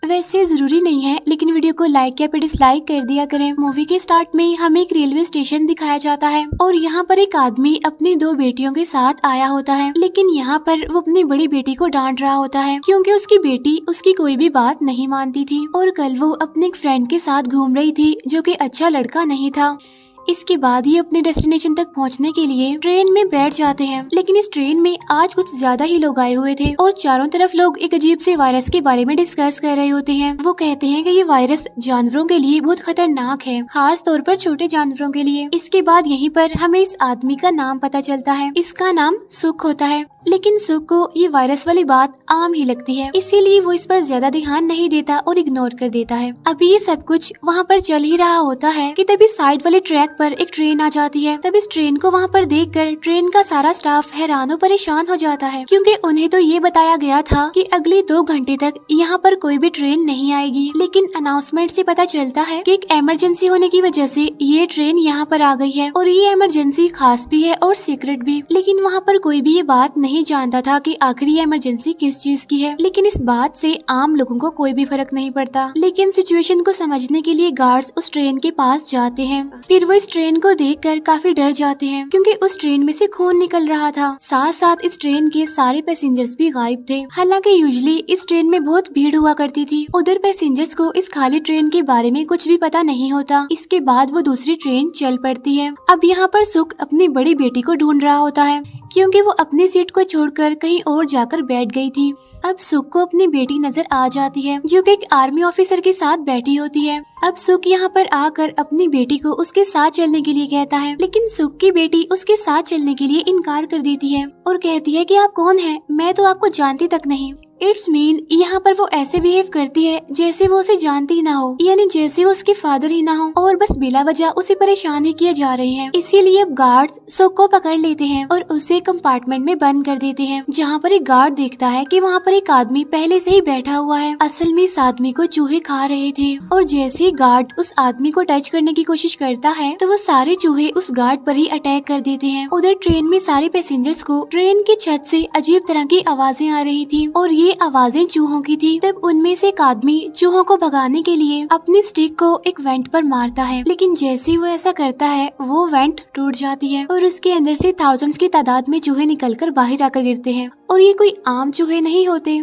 वैसे जरूरी नहीं है, लेकिन वीडियो को लाइक या फिर डिसलाइक कर दिया करें। मूवी के स्टार्ट में हमें एक रेलवे स्टेशन दिखाया जाता है और यहाँ पर एक आदमी अपनी दो बेटियों के साथ आया होता है, लेकिन यहाँ पर वो अपनी बड़ी बेटी को डांट रहा होता है क्योंकि उसकी बेटी उसकी कोई भी बात नहीं मानती थी और कल वो अपने एक फ्रेंड के साथ घूम रही थी जो कि अच्छा लड़का नहीं था। इसके बाद ये अपने डेस्टिनेशन तक पहुंचने के लिए ट्रेन में बैठ जाते हैं, लेकिन इस ट्रेन में आज कुछ ज्यादा ही लोग आए हुए थे और चारों तरफ लोग एक अजीब से वायरस के बारे में डिस्कस कर रहे होते हैं। वो कहते हैं कि ये वायरस जानवरों के लिए बहुत खतरनाक है, खास तौर पर छोटे जानवरों के लिए। इसके बाद यहीं पर हमें इस आदमी का नाम पता चलता है। इसका नाम सुख होता है, लेकिन सुख को ये वायरस वाली बात आम ही लगती है, इसीलिए वो इस पर ज्यादा ध्यान नहीं देता और इग्नोर कर देता है। अभी ये सब कुछ वहाँ पर चल ही रहा होता है कि तभी साइड वाले ट्रैक पर एक ट्रेन आ जाती है। तब इस ट्रेन को वहाँ पर देखकर ट्रेन का सारा स्टाफ हैरान और परेशान हो जाता है क्योंकि उन्हें तो ये बताया गया था कि अगले 2 घंटे तक यहाँ पर कोई भी ट्रेन नहीं आएगी, लेकिन अनाउंसमेंट से पता चलता है कि एक इमरजेंसी होने की वजह से ये ट्रेन यहाँ पर आ गई है और ये इमरजेंसी खास भी है और सीक्रेट भी। लेकिन वहाँ पर कोई भी ये बात नहीं जानता था कि आखिर ये इमरजेंसी किस चीज की है, लेकिन इस बात से आम लोगों को कोई भी फर्क नहीं पड़ता। लेकिन सिचुएशन को समझने के लिए गार्ड्स उस ट्रेन के पास जाते हैं। फिर वो इस ट्रेन को देखकर काफी डर जाते हैं क्योंकि उस ट्रेन में से खून निकल रहा था। साथ साथ इस ट्रेन के सारे पैसेंजर्स भी गायब थे। हालांकि यूजुअली इस ट्रेन में बहुत भीड़ हुआ करती थी। उधर पैसेंजर्स को इस खाली ट्रेन के बारे में कुछ भी पता नहीं होता। इसके बाद वो दूसरी ट्रेन चल पड़ती है। अब यहाँ पर सुख अपनी बड़ी बेटी को ढूंढ रहा होता है क्योंकि वो अपनी सीट को छोड़कर कहीं और जाकर बैठ गई थी। अब सुख को अपनी बेटी नजर आ जाती है जो कि एक आर्मी ऑफिसर के साथ बैठी होती है। अब सुख यहाँ पर आकर अपनी बेटी को उसके साथ चलने के लिए कहता है, लेकिन सुख की बेटी उसके साथ चलने के लिए इनकार कर देती है और कहती है कि आप कौन हैं? मैं तो आपको जानती तक नहीं। इट्स मीन यहाँ पर वो ऐसे बिहेव करती है जैसे वो उसे जानती ही ना हो, यानी जैसे वो उसके फादर ही ना हो और बस बिला वजह उसे परेशान ही किए जा रहे हैं। इसीलिए अब गार्ड्स सुख को पकड़ लेते हैं और उसे कंपार्टमेंट में बंद कर देते हैं, जहाँ पर एक गार्ड देखता है कि वहाँ पर एक आदमी पहले से ही बैठा हुआ है। असल में इस आदमी को चूहे खा रहे थे और जैसे ही गार्ड उस आदमी को टच करने की कोशिश करता है तो वो सारे चूहे उस गार्ड पर ही अटैक कर देते हैं। उधर ट्रेन में सारे पैसेंजर्स को ट्रेन की छत से अजीब तरह की आवाजें आ रही थी और ये आवाजें चूहों की थी। तब उनमें से एक आदमी चूहों को भगाने के लिए अपनी स्टिक को एक वेंट पर मारता है, लेकिन जैसे ही वो ऐसा करता है वो वेंट टूट जाती है और उसके अंदर से थाउजेंड्स की तादाद में चूहे निकलकर बाहर आकर गिरते हैं। और ये कोई आम चूहे नहीं होते,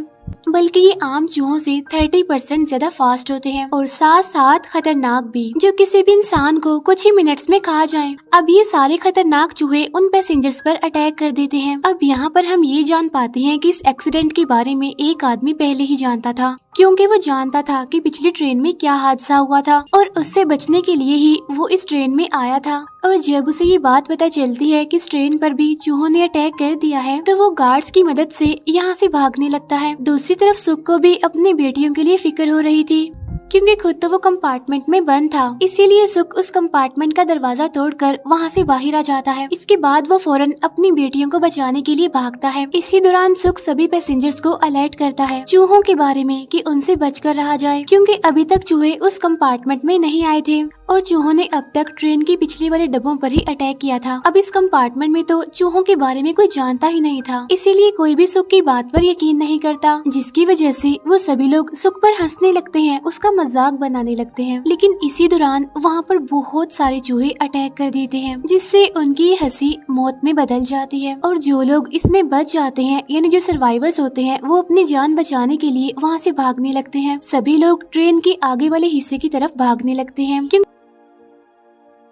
बल्कि ये आम चूहों से 30% ज्यादा फास्ट होते हैं और साथ साथ खतरनाक भी, जो किसी भी इंसान को कुछ ही मिनट्स में खा जाएं। अब ये सारे खतरनाक चूहे उन पैसेंजर्स पर अटैक कर देते हैं। अब यहाँ पर हम ये जान पाते हैं कि इस एक्सीडेंट के बारे में एक आदमी पहले ही जानता था क्योंकि वो जानता था कि पिछली ट्रेन में क्या हादसा हुआ था और उससे बचने के लिए ही वो इस ट्रेन में आया था। और जब उसे ये बात पता चलती है कि इस ट्रेन पर भी चूहों ने अटैक कर दिया है तो वो गार्ड्स की मदद से यहाँ से भागने लगता है। दूसरी तरफ सुख को भी अपनी बेटियों के लिए फिक्र हो रही थी क्योंकि खुद तो वो कंपार्टमेंट में बंद था, इसीलिए सुख उस कंपार्टमेंट का दरवाजा तोड़कर वहाँ से बाहर आ जाता है। इसके बाद वो फौरन अपनी बेटियों को बचाने के लिए भागता है। इसी दौरान सुख सभी पैसेंजर्स को अलर्ट करता है चूहों के बारे में कि उनसे बचकर रहा जाए क्योंकि अभी तक चूहे उस कंपार्टमेंट में नहीं आए थे और चूहों ने अब तक ट्रेन के पिछले वाले डब्बों पर ही अटैक किया था। अब इस कंपार्टमेंट में तो चूहों के बारे में कोई जानता ही नहीं था, इसीलिए कोई भी सुख की बात पर यकीन नहीं करता, जिसकी वजह से वो सभी लोग सुख पर हंसने लगते हैं, उसका मजाक बनाने लगते हैं। लेकिन इसी दौरान वहाँ पर बहुत सारे चूहे अटैक कर देते हैं जिससे उनकी हंसी मौत में बदल जाती है और जो लोग इसमें बच जाते हैं यानी जो सर्वाइवर्स होते हैं वो अपनी जान बचाने के लिए वहाँ से भागने लगते हैं। सभी लोग ट्रेन के आगे वाले हिस्से की तरफ भागने लगते हैं क्योंकि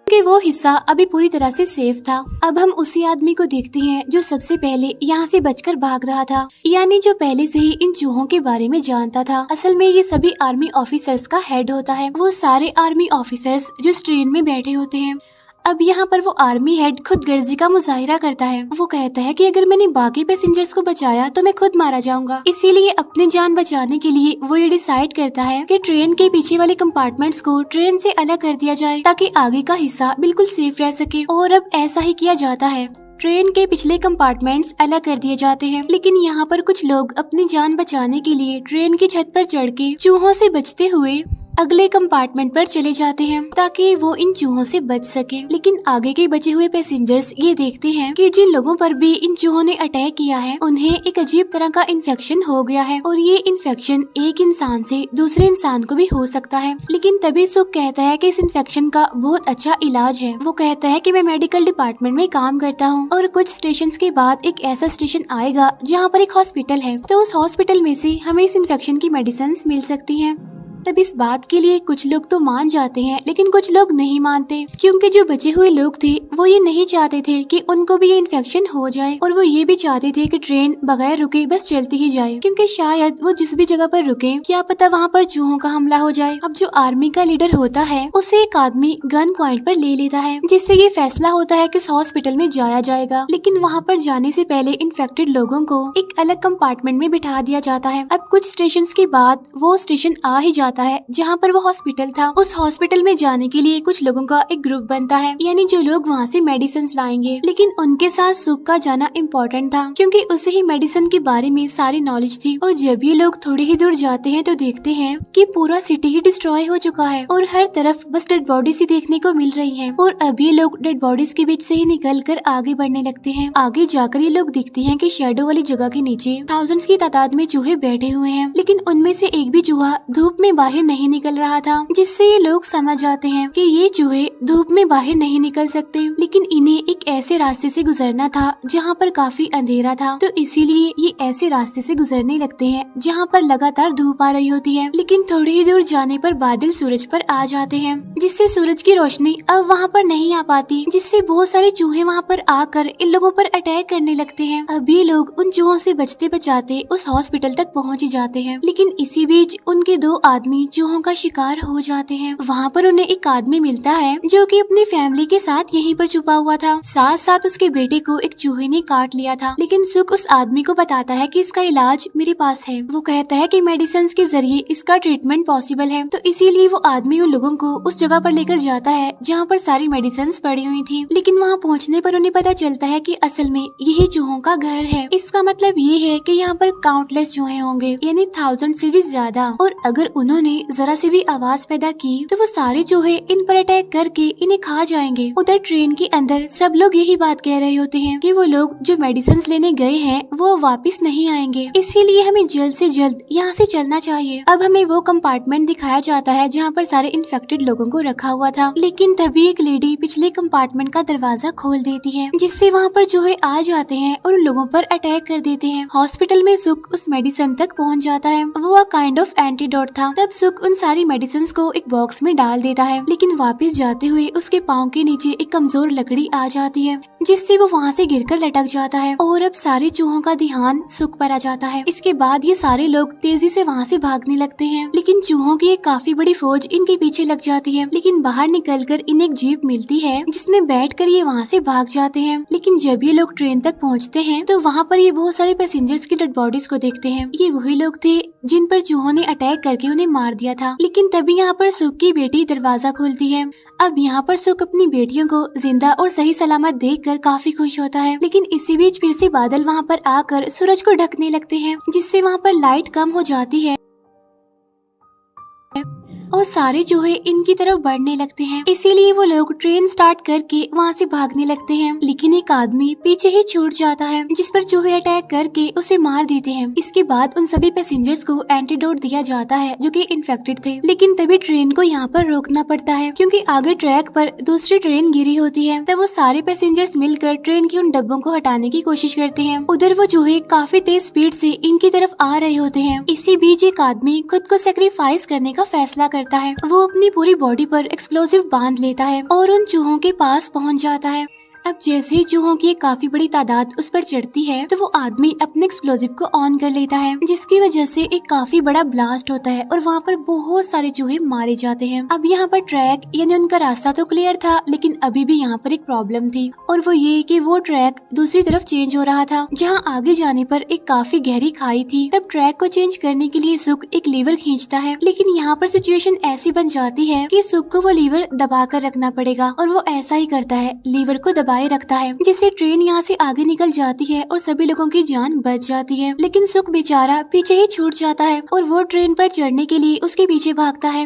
वो हिस्सा अभी पूरी तरह से सेफ था। अब हम उसी आदमी को देखते हैं जो सबसे पहले यहाँ से बचकर भाग रहा था, यानी जो पहले से ही इन चूहों के बारे में जानता था। असल में ये सभी आर्मी ऑफिसर्स का हेड होता है। वो सारे आर्मी ऑफिसर्स जो इस ट्रेन में बैठे होते हैं। अब यहाँ पर वो आर्मी हेड खुद गर्जी का मुजाहिरा करता है। वो कहता है कि अगर मैंने बाकी पैसेंजर्स को बचाया तो मैं खुद मारा जाऊंगा, इसीलिए अपनी जान बचाने के लिए वो ये डिसाइड करता है कि ट्रेन के पीछे वाले कंपार्टमेंट्स को ट्रेन से अलग कर दिया जाए ताकि आगे का हिस्सा बिल्कुल सेफ रह सके। और अब ऐसा ही किया जाता है। ट्रेन के पिछले कंपार्टमेंट्स अलग कर दिए जाते हैं, लेकिन यहाँ पर कुछ लोग अपनी जान बचाने के लिए ट्रेन की छत पर चढ़ के चूहों से बचते हुए अगले कंपार्टमेंट पर चले जाते हैं ताकि वो इन चूहों से बच सके। लेकिन आगे के बचे हुए पैसेंजर्स ये देखते हैं कि जिन लोगों पर भी इन चूहों ने अटैक किया है उन्हें एक अजीब तरह का इन्फेक्शन हो गया है और ये इन्फेक्शन एक इंसान से दूसरे इंसान को भी हो सकता है। लेकिन तभी सुख कहता है कि इस इन्फेक्शन का बहुत अच्छा इलाज है। वो कहता है कि मैं मेडिकल डिपार्टमेंट में काम करता हूँ और कुछ स्टेशन के बाद एक ऐसा स्टेशन आएगा जहाँ पर एक हॉस्पिटल है, तो उस हॉस्पिटल में से हमें इस इन्फेक्शन की मेडिसिन मिल सकती है। तब इस बात के लिए कुछ लोग तो मान जाते हैं लेकिन कुछ लोग नहीं मानते, क्योंकि जो बचे हुए लोग थे वो ये नहीं चाहते थे कि उनको भी ये इन्फेक्शन हो जाए और वो ये भी चाहते थे कि ट्रेन बगैर रुके बस चलती ही जाए, क्योंकि शायद वो जिस भी जगह पर रुके क्या पता वहाँ पर चूहों का हमला हो जाए। अब जो आर्मी का लीडर होता है उसे एक आदमी गन पॉइंट पर ले लेता है, जिससे ये फैसला होता है कि उस हॉस्पिटल में जाया जाएगा। लेकिन वहाँ पर जाने से पहले इन्फेक्टेड लोगों को एक अलग कंपार्टमेंट में बिठा दिया जाता है। अब कुछ स्टेशन के बाद वो स्टेशन आ ही जाता है जहाँ पर वो हॉस्पिटल था। उस हॉस्पिटल में जाने के लिए कुछ लोगों का एक ग्रुप बनता है, यानी जो लोग वहाँ से मेडिसिन लाएंगे। लेकिन उनके साथ सुख का जाना इम्पोर्टेंट था, क्योंकि उसे ही मेडिसिन के बारे में सारी नॉलेज थी। और जब ये लोग थोड़ी ही दूर जाते हैं तो देखते हैं कि पूरा सिटी ही डिस्ट्रॉय हो चुका है और हर तरफ बस डेड बॉडीज ही देखने को मिल रही है। और अब ये लोग डेड बॉडीज के बीच से ही निकल कर आगे बढ़ने लगते हैं। आगे जाकर ये लोग देखते हैं कि शैडो वाली जगह के नीचे थाउजेंड्स की तादाद में चूहे बैठे हुए हैं, लेकिन उनमें से एक भी चूहा धूप में बाहर नहीं निकल रहा था, जिससे ये लोग समझ जाते हैं कि ये चूहे धूप में बाहर नहीं निकल सकते। लेकिन इन्हें एक ऐसे रास्ते से गुजरना था जहाँ पर काफी अंधेरा था, तो इसीलिए ये ऐसे रास्ते से गुजरने लगते हैं जहाँ पर लगातार धूप आ रही होती है। लेकिन थोड़ी ही दूर जाने पर बादल सूरज पर आ जाते हैं, जिससे सूरज की रोशनी अब वहाँ पर नहीं आ पाती, जिससे बहुत सारे चूहे वहाँ पर आकर इन लोगों पर अटैक करने लगते हैं। अब ये लोग उन चूहों से बचते बचाते उस हॉस्पिटल तक पहुँच जाते हैं। लेकिन इसी बीच उनके दो आदमी चूहों का शिकार हो जाते हैं। वहाँ पर उन्हें एक आदमी मिलता है जो कि अपनी फैमिली के साथ यहीं पर छुपा हुआ था। साथ साथ उसके बेटे को एक चूहे ने काट लिया था। लेकिन सुख उस आदमी को बताता है कि इसका इलाज मेरे पास है। वो कहता है कि मेडिसिन के जरिए इसका ट्रीटमेंट पॉसिबल है, तो इसीलिए वो आदमी उन लोगों को उस जगह पर लेकर जाता है जहाँ पर सारी मेडिसिन पड़ी हुई थी। लेकिन वहाँ पहुँचने पर उन्हें पता चलता है कि असल में यही चूहों का घर है। इसका मतलब ये है कि यहाँ पर काउंटलेस चूहे होंगे, यानी 1000 से भी ज्यादा। और अगर उन्होंने जरा से भी आवाज पैदा की तो वो सारे चूहे इन पर अटैक करके इन्हें खा जाएंगे। उधर ट्रेन के अंदर सब लोग यही बात कह रहे होते हैं कि वो लोग जो मेडिसिन लेने गए हैं वो वापस नहीं आएंगे, इसीलिए हमें जल्द से जल्द यहाँ से चलना चाहिए। अब हमें वो कंपार्टमेंट दिखाया जाता है जहाँ पर सारे इन्फेक्टेड लोगों को रखा हुआ था। लेकिन तभी एक लेडी पिछले कंपार्टमेंट का दरवाजा खोल देती है, जिससे वहाँ पर चूहे आ जाते हैं और उन लोगों पर अटैक कर देते हैं। हॉस्पिटल में सुख उस मेडिसिन तक पहुँच जाता है। वो काइंड ऑफ एंटीडोट था। तब सुख उन सारी मेडिसिन को एक बॉक्स में डाल देता है, लेकिन वापस जाते हुए उसके पाँव के नीचे एक कमजोर लकड़ी आ जाती है, जिससे वो वहाँ से गिरकर लटक जाता है। और अब सारे चूहों का ध्यान सुख पर आ जाता है। इसके बाद ये सारे लोग तेजी से वहाँ से भागने लगते हैं, लेकिन चूहों की एक काफी बड़ी फौज इनके पीछे लग जाती है। लेकिन बाहर निकलकर इन्हें एक जीप मिलती है जिसमें बैठकर ये वहाँ से भाग जाते हैं। लेकिन जब ये लोग ट्रेन तक पहुँचते हैं तो वहाँ पर ये बहुत सारे पैसेंजर्स की डेड बॉडीज को देखते हैं। ये वही लोग थे जिन पर चूहों ने अटैक करके उन्हें मार दिया था। लेकिन तभी यहाँ पर सुख की बेटी दरवाजा खोलती है। अब यहाँ पर सुख अपनी बेटियों को जिंदा और सही सलामत देखकर काफी खुश होता है। लेकिन इसी बीच फिर से बादल वहाँ पर आकर सूरज को ढकने लगते हैं, जिससे वहाँ पर लाइट कम हो जाती है और सारे चूहे इनकी तरफ बढ़ने लगते हैं। इसीलिए वो लोग ट्रेन स्टार्ट करके वहाँ से भागने लगते हैं। लेकिन एक आदमी पीछे ही छूट जाता है, जिस पर चूहे अटैक करके उसे मार देते हैं। इसके बाद उन सभी पैसेंजर्स को एंटीडोट दिया जाता है जो कि इन्फेक्टेड थे। लेकिन तभी ट्रेन को यहाँ पर रोकना पड़ता है, क्योंकि आगे ट्रैक पर दूसरी ट्रेन गिरी होती है। तब वो सारे पैसेंजर्स मिलकर ट्रेन के उन डब्बों को हटाने की कोशिश करते हैं। उधर वो चूहे काफी तेज स्पीड से इनकी तरफ आ रहे होते हैं। इसी बीच एक आदमी खुद को सेक्रीफाइस करने का फैसला करता है। वो अपनी पूरी बॉडी पर एक्सप्लोसिव बांध लेता है और उन चूहों के पास पहुंच जाता है। अब जैसे ही चूहों की एक काफी बड़ी तादाद उस पर चढ़ती है तो वो आदमी अपने एक्सप्लोजिव को ऑन कर लेता है, जिसकी वजह से एक काफी बड़ा ब्लास्ट होता है और वहाँ पर बहुत सारे चूहे मारे जाते हैं। अब यहाँ पर ट्रैक यानी उनका रास्ता तो क्लियर था, लेकिन अभी भी यहाँ पर एक प्रॉब्लम थी, और वो ये कि वो ट्रैक दूसरी तरफ चेंज हो रहा था, जहाँ आगे जाने पर एक काफी गहरी खाई थी। तब ट्रैक को चेंज करने के लिए सुख एक लीवर खींचता है, लेकिन यहाँ पर सिचुएशन ऐसी बन जाती है कि सुख को वो लीवर दबा कर रखना पड़ेगा, और वो ऐसा ही करता है, लीवर को दबाए रखता है, जिससे ट्रेन यहाँ से आगे निकल जाती है और सभी लोगों की जान बच जाती है। लेकिन सुख बेचारा पीछे ही छूट जाता है और वो ट्रेन पर चढ़ने के लिए उसके पीछे भागता है।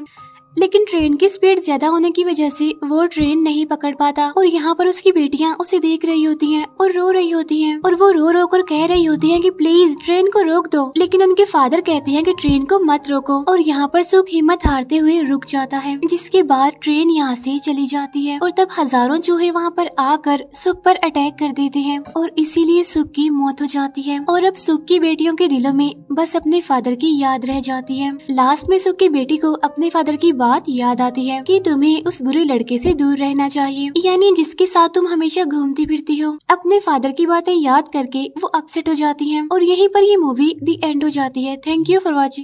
लेकिन ट्रेन की स्पीड ज्यादा होने की वजह से वो ट्रेन नहीं पकड़ पाता और यहाँ पर उसकी बेटियाँ उसे देख रही होती हैं और रो रही होती हैं और वो रो रो कर कह रही होती हैं कि प्लीज ट्रेन को रोक दो, लेकिन उनके फादर कहते हैं कि ट्रेन को मत रोको और यहाँ पर सुख हिम्मत हारते हुए रुक जाता है, जिसके बाद ट्रेन यहाँ से चली जाती है और तब हजारों चूहे वहाँ पर आकर सुख पर अटैक कर देते हैं और इसीलिए सुख की मौत हो जाती है और अब सुख की बेटियों के दिलों में बस अपने फादर की याद रह जाती है। लास्ट में सुख की बेटी को अपने फादर की बात याद आती है कि तुम्हें उस बुरे लड़के से दूर रहना चाहिए, यानी जिसके साथ तुम हमेशा घूमती फिरती हो। अपने फादर की बातें याद करके वो अपसेट हो जाती है और यहीं पर ये मूवी दी एंड हो जाती है। Thank you for watching.